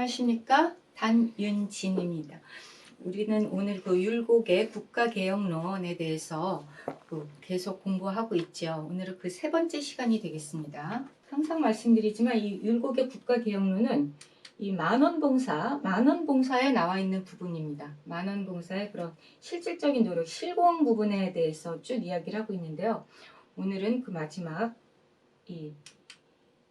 안녕하십니까? 단윤진입니다. 우리는 오늘 그 율곡의 국가개혁론에 대해서 계속 공부하고 있죠. 오늘은 그 세 번째 시간이 되겠습니다. 항상 말씀드리지만 이 율곡의 국가개혁론은 이 만원봉사에 나와 있는 부분입니다. 만원봉사의 그런 실질적인 노력, 실공 부분에 대해서 쭉 이야기를 하고 있는데요. 오늘은 그 마지막 이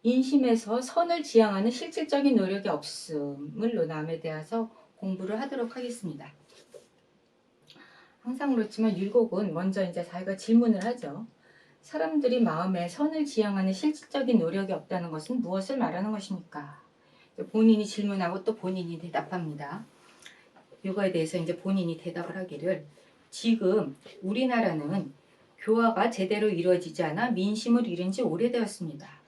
인심에서 선을 지향하는 실질적인 노력이 없음을 논함에 대해서 공부를 하도록 하겠습니다. 항상 그렇지만 율곡은 먼저 이제 자기가 질문을 하죠. 사람들이 마음에 선을 지향하는 실질적인 노력이 없다는 것은 무엇을 말하는 것입니까? 본인이 질문하고 또 본인이 대답합니다. 이거에 대해서 이제 본인이 대답을 하기를, 지금 우리나라는 교화가 제대로 이루어지지 않아 민심을 잃은 지 오래되었습니다.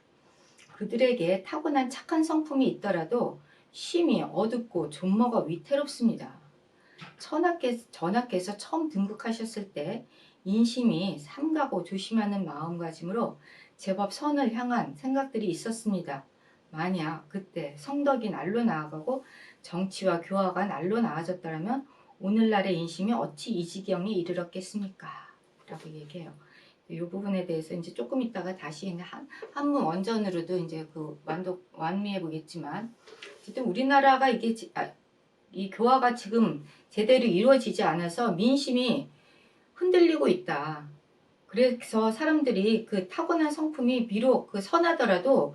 그들에게 타고난 착한 성품이 있더라도 심히 어둡고 존머가 위태롭습니다. 전하께서 처음 등극하셨을 때 인심이 삼가고 조심하는 마음가짐으로 제법 선을 향한 생각들이 있었습니다. 만약 그때 성덕이 날로 나아가고 정치와 교화가 날로 나아졌다면 오늘날의 인심이 어찌 이 지경에 이르렀겠습니까? 라고 얘기해요. 이 부분에 대해서 이제 조금 있다가 다시 한문 원전으로도 이제 완미해 보겠지만, 어쨌든 우리나라가 이 교화가 지금 제대로 이루어지지 않아서 민심이 흔들리고 있다. 그래서 사람들이 그 타고난 성품이 비록 그 선하더라도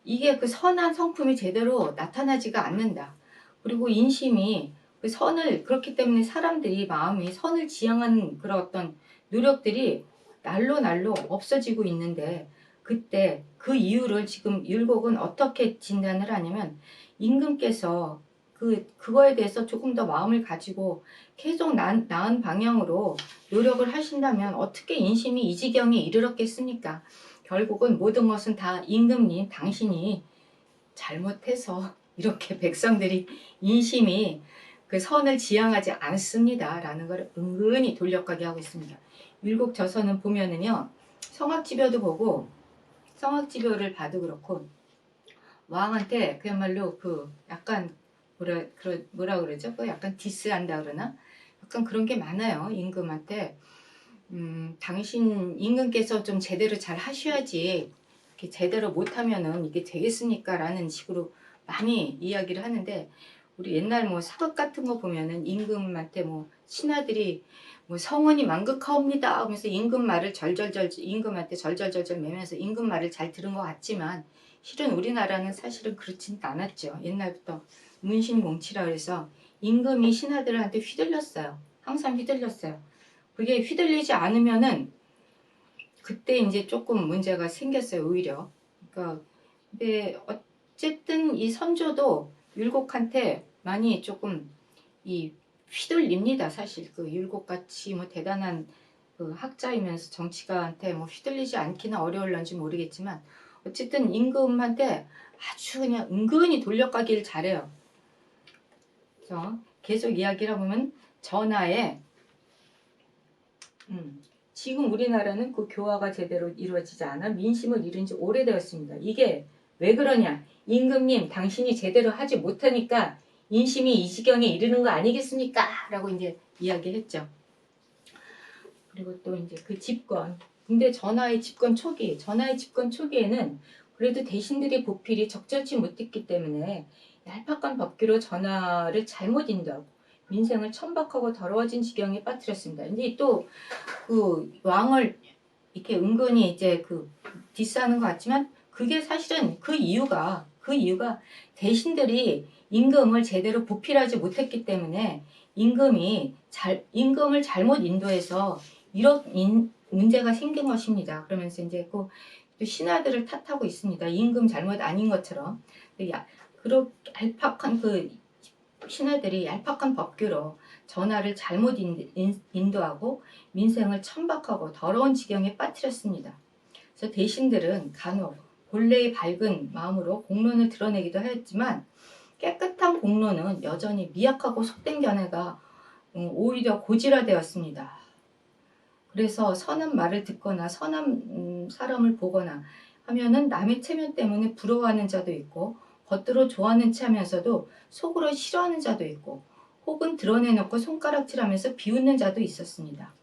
이게 그 선한 성품이 제대로 나타나지가 않는다. 그리고 인심이 그 선을, 그렇기 때문에 사람들이 마음이 선을 지향하는 그런 어떤 노력들이 날로 없어지고 있는데, 그때 그 이유를 지금 율곡은 어떻게 진단을 하냐면, 임금께서 그거에 대해서 조금 더 마음을 가지고 계속 나은 방향으로 노력을 하신다면 어떻게 인심이 이 지경에 이르렀겠습니까? 결국은 모든 것은 다 임금님 당신이 잘못해서 이렇게 백성들이 인심이 그 선을 지향하지 않습니다 라는 걸 은근히 돌려가게 하고 있습니다. 율곡 저서는 보면은요, 성악지벼도 보고, 성악지벼를 봐도 그렇고, 왕한테 그야말로 그 약간 뭐라 그러죠? 그 약간 디스한다 그러나? 약간 그런 게 많아요. 임금한테. 당신 임금께서 좀 제대로 잘 하셔야지, 이렇게 제대로 못하면은 이게 되겠습니까? 라는 식으로 많이 이야기를 하는데, 우리 옛날 뭐 사극 같은 거 보면은 임금한테 뭐 신하들이 뭐 성원이 만극하옵니다 하면서 임금한테 절절절절 매면서 임금 말을 잘 들은 것 같지만, 실은 우리나라는 사실은 그렇진 않았죠. 옛날부터 문신몽치라 그래서 임금이 신하들한테 휘둘렸어요. 항상 휘둘렸어요. 그게 휘둘리지 않으면은 그때 이제 조금 문제가 생겼어요. 오히려. 그러니까 근데 어쨌든 이 선조도 율곡한테 많이 조금 이 휘둘립니다. 사실 그 율곡같이 뭐 대단한 그 학자이면서 정치가한테 뭐 휘둘리지 않기는 어려울런지 모르겠지만, 어쨌든 임금한테 아주 그냥 은근히 돌려가기를 잘해요. 그래서 계속 이야기를 해보면, 전하에 지금 우리나라는 그 교화가 제대로 이루어지지 않아 민심을 잃은 지 오래되었습니다. 이게 왜 그러냐? 임금님 당신이 제대로 하지 못하니까 인심이 이 지경에 이르는 거 아니겠습니까? 라고 이제 이야기했죠. 그리고 또 이제 그 집권. 근데 전하의 집권 초기에는 그래도 대신들의 보필이 적절치 못했기 때문에 얄팍한 법규로 전하를 잘못 인도하고 민생을 천박하고 더러워진 지경에 빠뜨렸습니다. 근데 또 그 왕을 이렇게 은근히 이제 그 디스하는 것 같지만, 그게 사실은 그 이유가 대신들이 임금을 제대로 보필하지 못했기 때문에 임금을 잘못 인도해서 이런 문제가 생긴 것입니다. 그러면서 이제 또 신하들을 탓하고 있습니다. 임금 잘못 아닌 것처럼. 그렇게 얄팍한 그 신하들이 얄팍한 법규로 전하를 잘못 인도하고 민생을 천박하고 더러운 지경에 빠뜨렸습니다. 그래서 대신들은 간혹 본래의 밝은 마음으로 공론을 드러내기도 하였지만, 깨끗한 공론은 여전히 미약하고 속된 견해가 오히려 고질화되었습니다. 그래서 선한 말을 듣거나 선한 사람을 보거나 하면은 남의 체면 때문에 부러워하는 자도 있고, 겉으로 좋아하는 체 하면서도 속으로 싫어하는 자도 있고, 혹은 드러내놓고 손가락질하면서 비웃는 자도 있었습니다.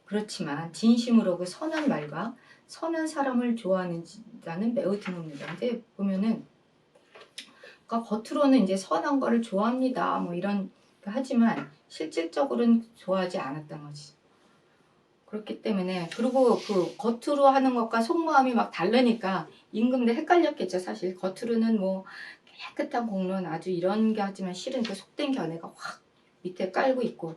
그렇지만 진심으로 그 선한 말과 선한 사람을 좋아하는 자는 매우 드뭅니다. 이제 보면은, 그러니까 겉으로는 이제 선한 거를 좋아합니다, 뭐 이런 하지만 실질적으로는 좋아하지 않았던 거지. 그렇기 때문에, 그리고 그 겉으로 하는 것과 속마음이 막 다르니까 임금도 헷갈렸겠죠. 사실 겉으로는 뭐 깨끗한 공론 아주 이런 게 하지만 실은 그 속된 견해가 확 밑에 깔고 있고,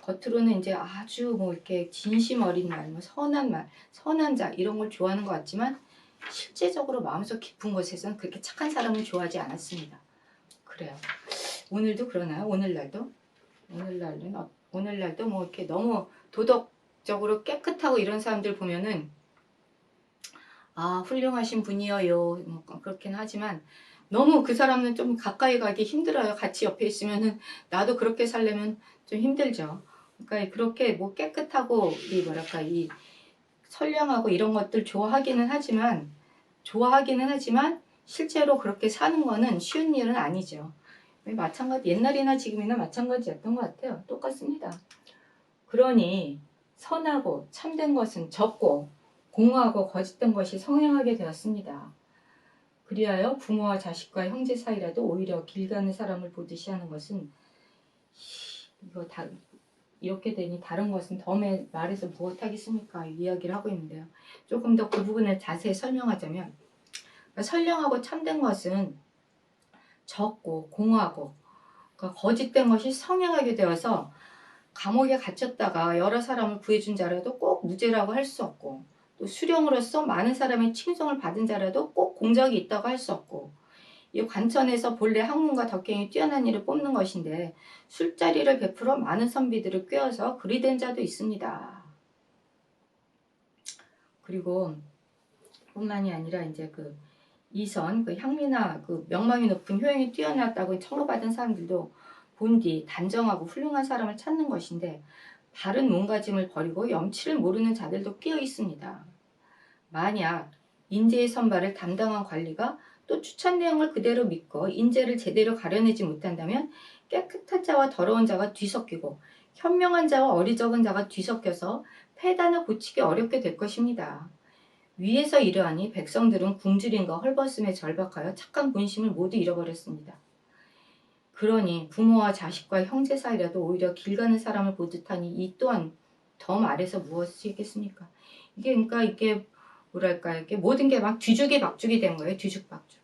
겉으로는 이제 아주 뭐 이렇게 진심 어린 말, 뭐 선한 말, 선한 자 이런 걸 좋아하는 것 같지만 실제적으로 마음속 깊은 곳에서는 그렇게 착한 사람을 좋아하지 않았습니다. 그래요. 오늘도 그러나요? 오늘날도 뭐 이렇게 너무 도덕적으로 깨끗하고 이런 사람들 보면은, 아, 훌륭하신 분이에요, 뭐 그렇긴 하지만 너무 그 사람은 좀 가까이 가기 힘들어요. 같이 옆에 있으면은 나도 그렇게 살려면 좀 힘들죠. 그러니까 그렇게 뭐 깨끗하고 이 뭐랄까 이 선량하고 이런 것들 좋아하기는 하지만 실제로 그렇게 사는 거는 쉬운 일은 아니죠. 마찬가지, 옛날이나 지금이나 마찬가지였던 것 같아요. 똑같습니다. 그러니 선하고 참된 것은 적고 공허하고 거짓된 것이 성행하게 되었습니다. 그리하여 부모와 자식과 형제 사이라도 오히려 길 가는 사람을 보듯이 하는 것은, 이거 다 이렇게 되니 다른 것은 더 말해서 무엇하겠습니까? 이야기를 하고 있는데요. 조금 더 그 부분을 자세히 설명하자면, 그러니까 선량하고 참된 것은 적고 공허하고, 그러니까 거짓된 것이 성행하게 되어서 감옥에 갇혔다가 여러 사람을 구해준 자라도 꼭 무죄라고 할 수 없고, 또 수령으로서 많은 사람의 칭송을 받은 자라도 꼭 공적이 있다고 할 수 없고, 이 관천에서 본래 학문과 덕행이 뛰어난 이를 뽑는 것인데 술자리를 베풀어 많은 선비들을 꿰어서 그리 된 자도 있습니다. 그리고 뿐만이 아니라 이제 그 이선, 그 향미나 그 명망이 높은 효용이 뛰어났다고 청구받은 사람들도 본디 단정하고 훌륭한 사람을 찾는 것인데 바른 몸가짐을 버리고 염치를 모르는 자들도 끼어 있습니다. 만약 인재의 선발을 담당한 관리가 또 추천 내용을 그대로 믿고 인재를 제대로 가려내지 못한다면 깨끗한 자와 더러운 자가 뒤섞이고 현명한 자와 어리석은 자가 뒤섞여서 폐단을 고치기 어렵게 될 것입니다. 위에서 이러하니 백성들은 굶주림과 헐벗음에 절박하여 착한 본심을 모두 잃어버렸습니다. 그러니 부모와 자식과 형제 사이라도 오히려 길 가는 사람을 보듯 하니 이 또한 더 말해서 무엇이겠습니까? 이게 뭐랄까, 이게 모든 게 막 뒤죽이 박죽이 된 거예요. 뒤죽박죽.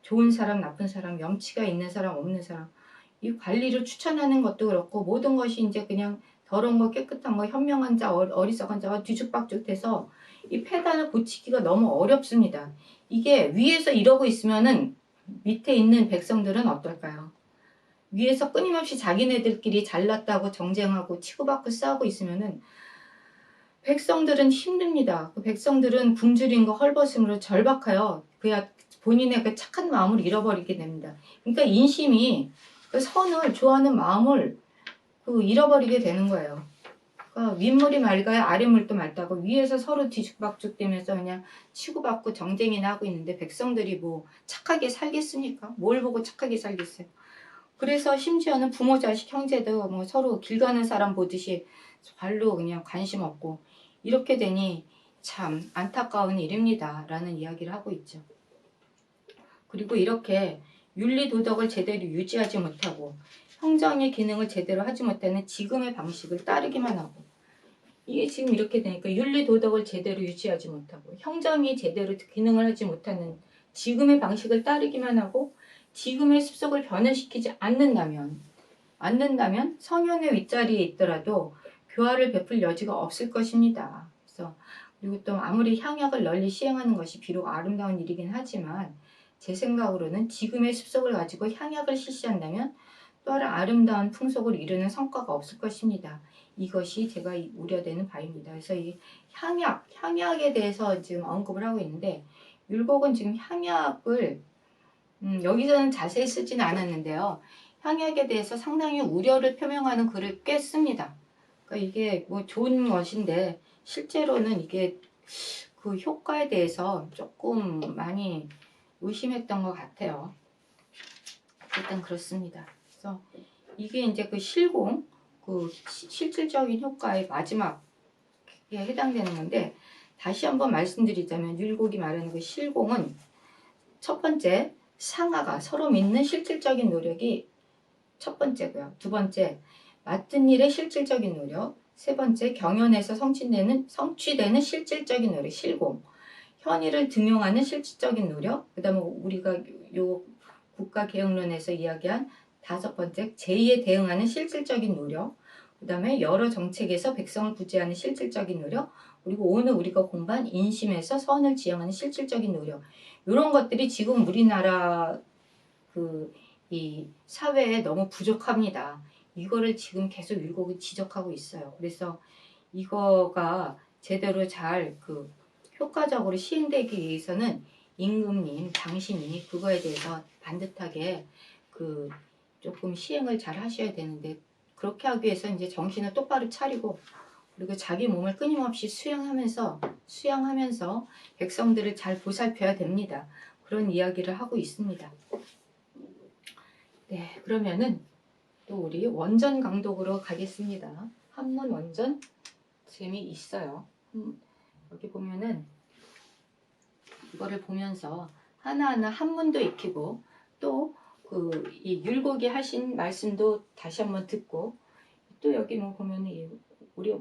좋은 사람, 나쁜 사람, 염치가 있는 사람, 없는 사람. 이 관리를 추천하는 것도 그렇고 모든 것이 이제 그냥 더러운 거, 깨끗한 거, 현명한 자, 어리석은 자가 뒤죽박죽 돼서 이 폐단을 고치기가 너무 어렵습니다. 이게 위에서 이러고 있으면은 밑에 있는 백성들은 어떨까요? 위에서 끊임없이 자기네들끼리 잘났다고 정쟁하고 치고받고 싸우고 있으면은 백성들은 힘듭니다. 그 백성들은 굶주림과 헐벗음으로 절박하여 그야 본인의 그 착한 마음을 잃어버리게 됩니다. 그러니까 인심이 그 선을 좋아하는 마음을 잃어버리게 되는 거예요. 그러니까 윗물이 맑아야 아랫물도 맑다고 위에서 서로 뒤죽박죽 되면서 그냥 치고받고 정쟁이나 하고 있는데 백성들이 뭐 착하게 살겠습니까? 뭘 보고 착하게 살겠어요? 그래서 심지어는 부모, 자식, 형제도 뭐 서로 길 가는 사람 보듯이 발로 그냥 관심 없고 이렇게 되니 참 안타까운 일입니다. 라는 이야기를 하고 있죠. 그리고 이렇게 윤리 도덕을 제대로 유지하지 못하고 형정의 기능을 제대로 하지 못하는 지금의 방식을 따르기만 하고 이게 지금 이렇게 되니까 윤리 도덕을 제대로 유지하지 못하고 형정이 제대로 기능을 하지 못하는 지금의 방식을 따르기만 하고 지금의 습속을 변화시키지 않는다면 성현의 윗자리에 있더라도 교화를 베풀 여지가 없을 것입니다. 그래서 그리고 또 아무리 향약을 널리 시행하는 것이 비록 아름다운 일이긴 하지만 제 생각으로는 지금의 습속을 가지고 향약을 실시한다면 또 다른 아름다운 풍속을 이루는 성과가 없을 것입니다. 이것이 제가 우려되는 바입니다. 그래서 이 향약에 대해서 지금 언급을 하고 있는데 율곡은 지금 향약을 여기서는 자세히 쓰진 않았는데요. 향약에 대해서 상당히 우려를 표명하는 글을 꽤 씁니다. 그러니까 이게 뭐 좋은 것인데 실제로는 이게 그 효과에 대해서 조금 많이 의심했던 것 같아요. 일단 그렇습니다. 그래서 이게 이제 그 실공, 그 실질적인 효과의 마지막에 해당되는 건데, 다시 한번 말씀드리자면 율곡이 말하는 그 실공은 첫 번째 상하가 서로 믿는 실질적인 노력이 첫 번째고요. 두 번째 맡은 일의 실질적인 노력. 세 번째 경연에서 성취되는 실질적인 노력 실공. 현의를 등용하는 실질적인 노력. 그 다음에 우리가 요 국가개혁론에서 이야기한 다섯 번째 제의에 대응하는 실질적인 노력. 그 다음에 여러 정책에서 백성을 구제하는 실질적인 노력. 그리고 오늘 우리가 공부한 인심에서 선을 지향하는 실질적인 노력. 이런 것들이 지금 우리나라 이 사회에 너무 부족합니다. 이거를 지금 계속 율곡이 지적하고 있어요. 그래서 이거가 제대로 잘 효과적으로 시행되기 위해서는 임금님, 당신이 그거에 대해서 반듯하게 조금 시행을 잘 하셔야 되는데, 그렇게 하기 위해서 이제 정신을 똑바로 차리고, 그리고 자기 몸을 끊임없이 수양하면서 백성들을 잘 보살펴야 됩니다. 그런 이야기를 하고 있습니다. 네, 그러면은 또 우리 원전 강독으로 가겠습니다. 한문 원전 재미있어요. 여기 보면은 이거를 보면서 하나하나 한문도 익히고, 또 이 율곡이 하신 말씀도 다시 한번 듣고, 또 여기 뭐 보면은 우리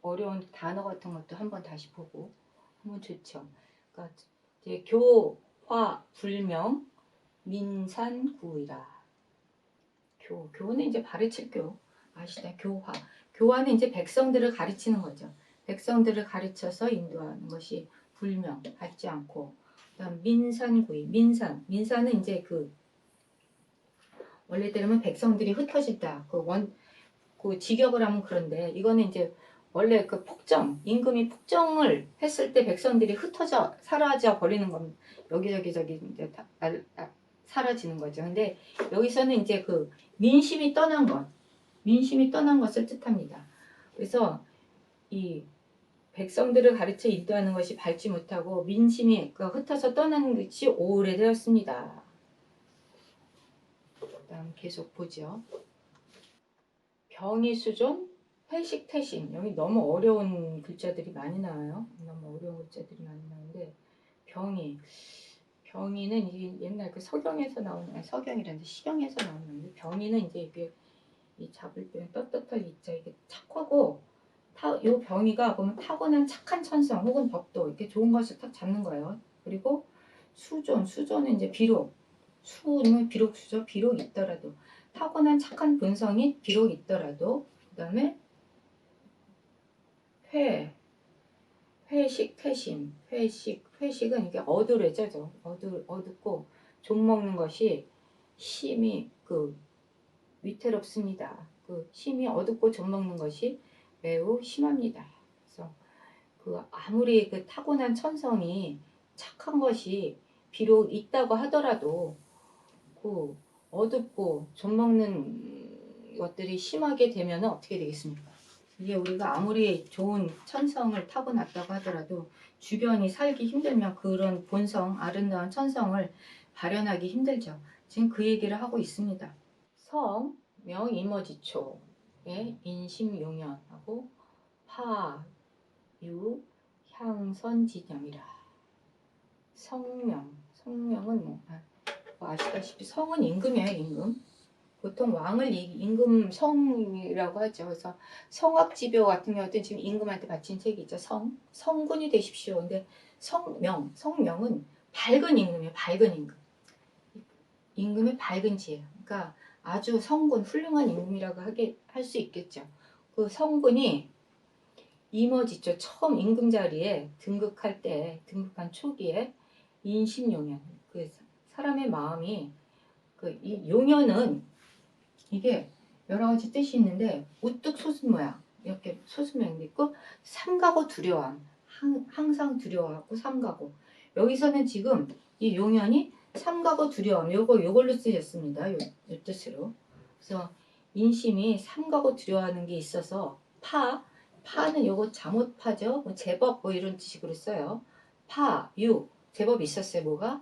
어려운 단어 같은 것도 한번 다시 보고 하면 좋죠. 그러니까 이제 교화 불명 민산구이라. 교는 이제 바르칠 교 아시다. 교화는 이제 백성들을 가르치는 거죠. 백성들을 가르쳐서 인도하는 것이 불명, 받지 않고. 그다음 민산구이, 민산은 이제 원래대로면 백성들이 흩어진다. 직역을 하면 그런데, 이거는 이제 원래 임금이 폭정을 했을 때 백성들이 흩어져 사라져 버리는 겁니다. 여기저기 이제 사라지는 거죠. 근데 여기서는 이제 민심이 떠난 것을 뜻합니다. 그래서 이 백성들을 가르쳐 인도하는 것이 밟지 못하고 민심이 흩어져 떠나는 것이 오래되었습니다. 그다음 계속 보죠. 병이수존, 회식태신. 여기 너무 어려운 글자들이 많이 나와요. 너무 어려운 글자들이 많이 나오는데, 병이는 이게 옛날 서경에서 나오는, 서경이라는데 시경에서 나오는, 병이는 이제 이게 이 잡을 때 떳떳할 이자, 이게 착하고, 요 병이가 보면 타고난 착한 천성 혹은 법도, 이렇게 좋은 것을 딱 잡는 거예요. 그리고 수조는 이제 수는 비록 수죠. 비록 있더라도, 타고난 착한 본성이 비록 있더라도. 그 다음에 회식, 퇴심. 회식은 이게 어두래져죠. 어둡고 좀 먹는 것이 심히 위태롭습니다. 심히 어둡고 좀 먹는 것이 매우 심합니다. 그래서 아무리 타고난 천성이 착한 것이 비록 있다고 하더라도 어둡고 좀 먹는 것들이 심하게 되면 어떻게 되겠습니까? 이게 우리가 아무리 좋은 천성을 타고났다고 하더라도 주변이 살기 힘들면 그런 본성, 아름다운 천성을 발현하기 힘들죠. 지금 그 얘기를 하고 있습니다. 성, 명, 이머지초의 인심용연하고 파, 유, 향선진영이라. 성명은 아시다시피 성은 임금이에요. 임금. 보통 왕을 임금 성이라고 하죠. 그래서 성악지묘 같은 경우도 지금 임금한테 바친 책이 있죠. 성군이 되십시오. 근데 성명은 밝은 임금이에요. 밝은 임금. 임금의 밝은 지혜. 그러니까 아주 성군, 훌륭한 임금이라고 할 수 있겠죠. 그 성군이 이머지죠. 처음 임금 자리에 등극한 초기에 인심용연. 사람의 마음이 이 용연은 이게 여러 가지 뜻이 있는데, 우뚝 솟은 모양, 이렇게 솟은 모양도 있고, 삼가고 두려워함, 항상 두려워하고 삼가고. 여기서는 지금 이 용연이 삼가고 두려워함, 요걸로 쓰였습니다. 요 뜻으로. 그래서 인심이 삼가고 두려워하는 게 있어서 파는 요거 잠옷파죠. 제법 이런 뜻으로 써요. 제법 있었어요. 뭐가?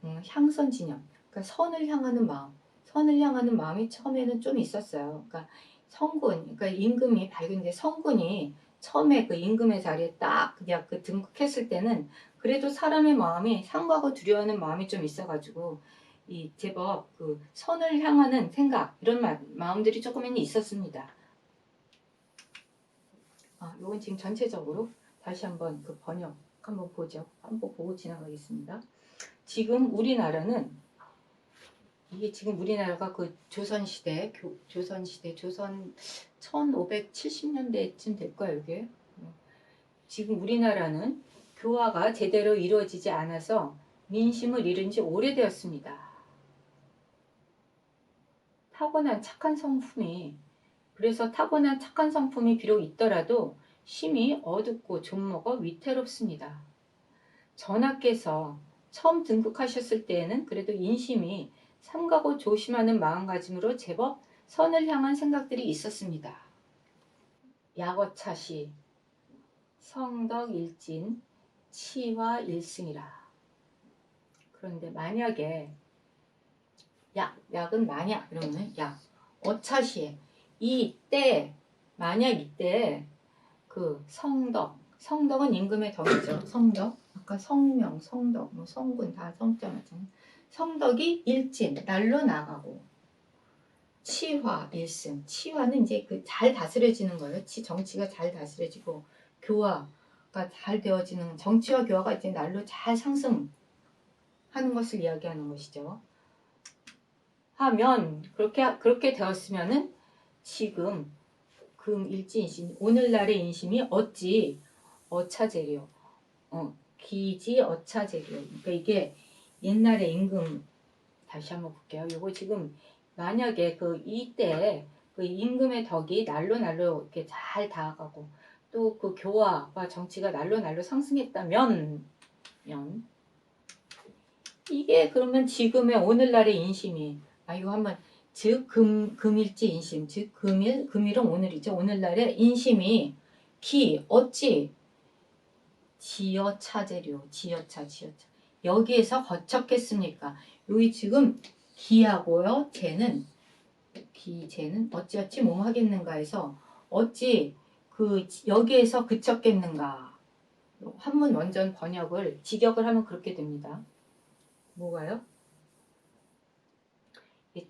향선진영. 그러니까 선을 향하는 마음. 선을 향하는 마음이 처음에는 좀 있었어요. 그러니까 성군, 그러니까 임금이 밝은데 성군이 처음에 그 임금의 자리에 딱 그냥 그 등극했을 때는 그래도 사람의 마음이 상과고 두려워하는 마음이 좀 있어가지고 이 제법 그 선을 향하는 생각 이런 마음들이 조금은 있었습니다. 요건 지금 전체적으로 다시 한번 그 번역 한번 보죠. 한번 보고 지나가겠습니다. 지금 우리나라는 이게 지금 우리나라가 그 조선시대 조선 1570년대쯤 될 거예요. 이게 지금 우리나라는 교화가 제대로 이루어지지 않아서 민심을 잃은 지 오래되었습니다. 그래서 타고난 착한 성품이 비록 있더라도 심히 어둡고 좀먹어 위태롭습니다. 전하께서 처음 등극하셨을 때에는 그래도 인심이 삼가고 조심하는 마음가짐으로 제법 선을 향한 생각들이 있었습니다. 약어차시 성덕일진 치화일승이라. 그런데 만약에 약은 만약 이러면 약 어차시에 만약 이때 그 성덕은 임금의 덕이죠. 성덕 아까 성명 성덕 뭐 성군 다 성자 맞잖아요. 성덕이 일진 날로 나가고 치화일승 치화는 이제 그 잘 다스려지는 거예요. 정치가 잘 다스려지고 교화가 잘 되어지는 정치와 교화가 이제 날로 잘 상승하는 것을 이야기하는 것이죠. 하면 그렇게 되었으면은 지금 금일지인심 오늘날의 인심이 어찌 어차제려 기지 어차제려. 그러니까 이게 옛날의 임금 다시 한번 볼게요. 요거 지금 만약에 그 이때 그 임금의 덕이 날로 이렇게 잘 다가가고 또 그 교화와 정치가 날로 상승했다면 이게 그러면 지금의 오늘날의 인심이 이거 한번 즉 금일지 인심 즉 금일은 오늘이죠. 오늘날의 인심이 어찌 지어차재료 지어차 여기에서 거쳤겠습니까? 여기 지금 기하고요. 쟤는 어찌어찌 뭐 하겠는가 해서 어찌 여기에서 그쳤겠는가. 한문 원전 번역을 직역을 하면 그렇게 됩니다. 뭐가요?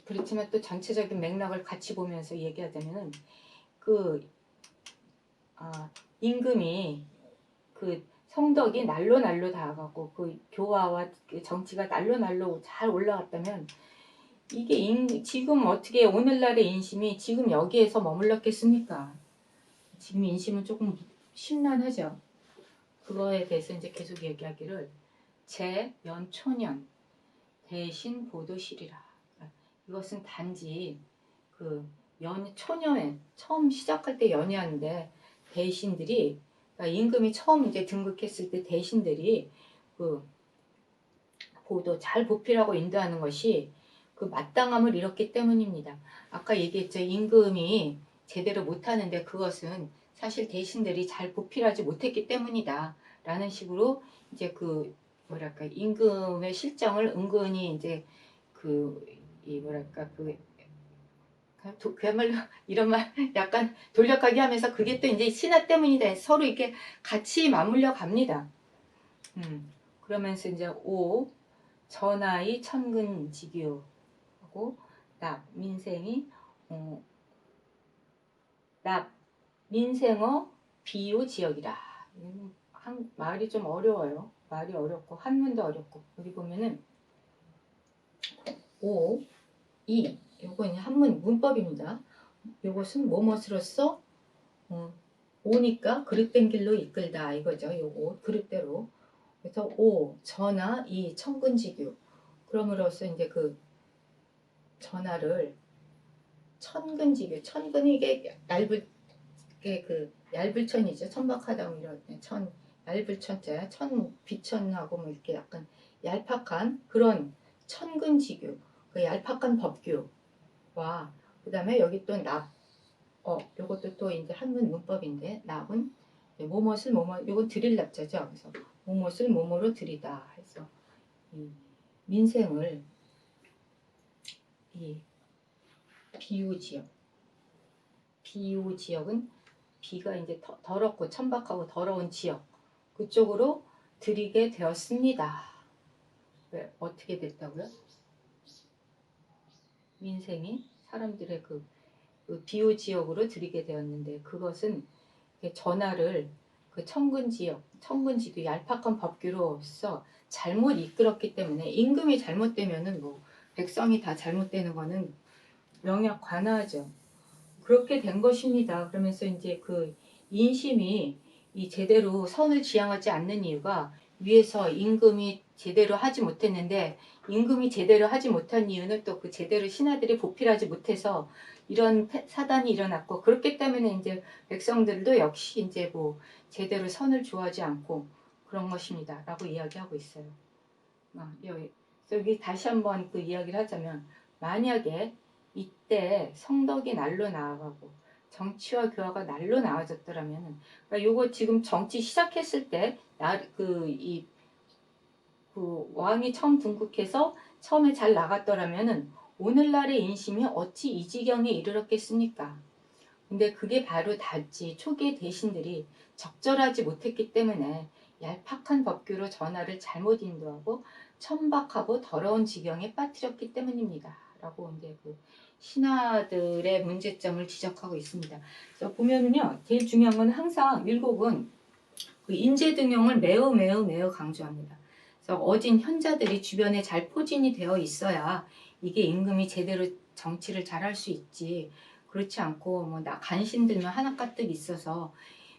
그렇지만 또 전체적인 맥락을 같이 보면서 얘기하자면은 임금이 그 성덕이 날로 다가가고 그 교화와 그 정치가 날로 잘 올라갔다면 이게 지금 어떻게 오늘날의 인심이 지금 여기에서 머물렀겠습니까? 지금 인심은 조금 심란하죠. 그거에 대해서 이제 계속 얘기하기를 제연초년 대신 보도실이라. 이것은 단지 초년에 처음 시작할 때 연이었는데 대신들이 그러니까 임금이 처음 이제 등극했을 때 대신들이 잘 보필하고 인도하는 것이 마땅함을 잃었기 때문입니다. 아까 얘기했죠. 임금이 제대로 못하는데 그것은 사실 대신들이 잘 보필하지 못했기 때문이다. 라는 식으로 이제 임금의 실정을 은근히 이제 그야말로 이런 말 약간 돌려가기 하면서 그게 또 이제 신하 때문이다. 서로 이렇게 같이 맞물려 갑니다. 그러면서 이제 전하의 천근지교하고 민생어 비유지역이라. 말이 좀 어려워요. 말이 어렵고 한문도 어렵고 여기 보면은 요건 한문 문법입니다. 요것은 뭐뭐으로써 오니까 그릇된 길로 이끌다 이거죠. 요거 그릇대로. 그래서 전하 천근지교. 그럼으로써 이제 전하를 천근지교. 천근이 이게 얇을 천이죠. 천박하다 이런 얇을 천자 비천하고 뭐 이렇게 약간 얄팍한 그런 천근지교. 얄팍한 법규와 그 다음에 여기 또 요것도 또 이제 한문 문법인데 납은 뭐뭇을 요건 들일 납자죠. 그래서 뭐뭇을 뭐뭐로 들이다 해서 이 민생을 비유지역. 비유지역은 비가 이제 더럽고 천박하고 더러운 지역 그쪽으로 들이게 되었습니다. 왜 어떻게 됐다고요? 민생이 사람들의 그 비유지역으로 들이게 되었는데 그것은 전하를 그 천군지도 얄팍한 법규로서 잘못 이끌었기 때문에 임금이 잘못되면은 뭐 백성이 다 잘못되는 거는 명약관하죠. 그렇게 된 것입니다. 그러면서 이제 그 인심이 이 제대로 선을 지향하지 않는 이유가 위에서 임금이 제대로 하지 못했는데 임금이 제대로 하지 못한 이유는 또 그 제대로 신하들이 보필하지 못해서 이런 사단이 일어났고 그렇기 때문에 이제 백성들도 역시 이제 뭐 제대로 선을 좋아하지 않고 그런 것입니다. 라고 이야기하고 있어요. 여기 다시 한번 그 이야기를 하자면 만약에 이때 성덕이 날로 나아가고 정치와 교화가 날로 나아졌더라면 그러니까 요거 지금 정치 시작했을 때 그 왕이 처음 등극해서 처음에 잘 나갔더라면은 오늘날의 인심이 어찌 이 지경에 이르렀겠습니까? 근데 그게 바로 단지 초기의 대신들이 적절하지 못했기 때문에 얄팍한 법규로 전하를 잘못 인도하고 천박하고 더러운 지경에 빠뜨렸기 때문입니다. 라고 이제 그 신하들의 문제점을 지적하고 있습니다. 그래서 보면은요, 제일 중요한 건 항상 율곡은 그 인재등용을 매우 매우 매우 강조합니다. 그래서 어진 현자들이 주변에 잘 포진이 되어 있어야 이게 임금이 제대로 정치를 잘할 수 있지. 그렇지 않고 뭐 나 간신 들면 하나까뜩 있어서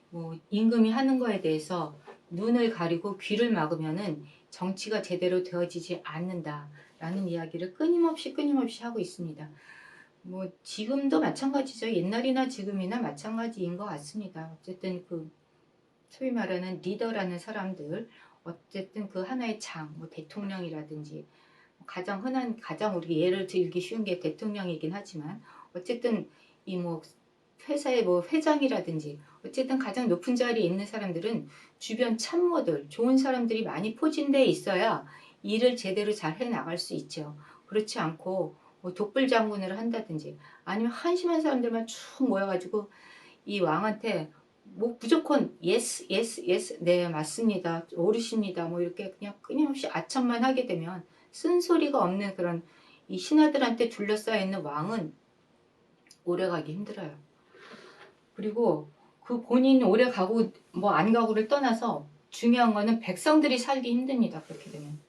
뭐 임금이 하는 거에 대해서 눈을 가리고 귀를 막으면은 정치가 제대로 되어지지 않는다라는 이야기를 끊임없이 하고 있습니다. 뭐 지금도 마찬가지죠. 옛날이나 지금이나 마찬가지인 것 같습니다. 어쨌든 그 소위 말하는 리더라는 사람들 어쨌든 그 하나의 뭐 대통령이라든지 가장 흔한 가장 우리 예를 들기 쉬운 게 대통령이긴 하지만 어쨌든 이 뭐 회사의 뭐 회장이라든지 어쨌든 가장 높은 자리에 있는 사람들은 주변 참모들 좋은 사람들이 많이 포진되어 있어야 일을 제대로 잘 해나갈 수 있죠. 그렇지 않고 뭐 독불 장군을 한다든지 아니면 한심한 사람들만 쭉 모여가지고 이 왕한테 뭐 무조건 예스 예스 예스 네 맞습니다 옳으십니다 뭐 이렇게 그냥 끊임없이 아첨만 하게 되면 쓴소리가 없는 그런 이 신하들한테 둘러싸여 있는 왕은 오래가기 힘들어요. 그리고 그 본인 오래 가고 뭐 안 가고를 떠나서 중요한 거는 백성들이 살기 힘듭니다. 그렇게 되면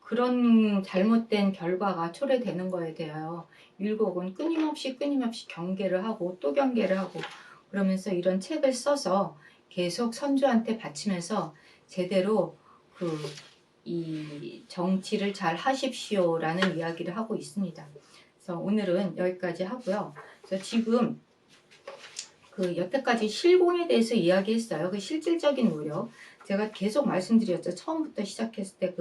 그런 잘못된 결과가 초래되는 거에 대하여 율곡은 끊임없이 경계를 하고 또 경계를 하고 그러면서 이런 책을 써서 계속 선조한테 바치면서 제대로 이 정치를 잘 하십시오라는 이야기를 하고 있습니다. 그래서 오늘은 여기까지 하고요. 그래서 지금 그 여태까지 실공에 대해서 이야기했어요. 그 실질적인 노력 제가 계속 말씀드렸죠. 처음부터 시작했을 때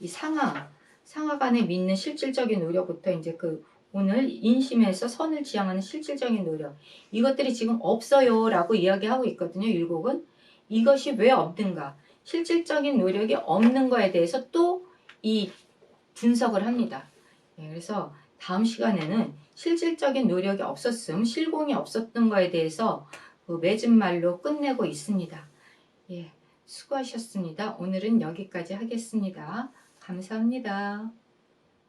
이 상하간에 믿는 실질적인 노력부터 이제 그 오늘 인심에서 선을 지향하는 실질적인 노력 이것들이 지금 없어요 라고 이야기하고 있거든요. 율곡은 이것이 왜 없는가 실질적인 노력이 없는 거에 대해서 또 이 분석을 합니다. 그래서 다음 시간에는 실질적인 노력이 없었음 실공이 없었던 거에 대해서 그 맺은 말로 끝내고 있습니다. 수고하셨습니다. 오늘은 여기까지 하겠습니다. 감사합니다.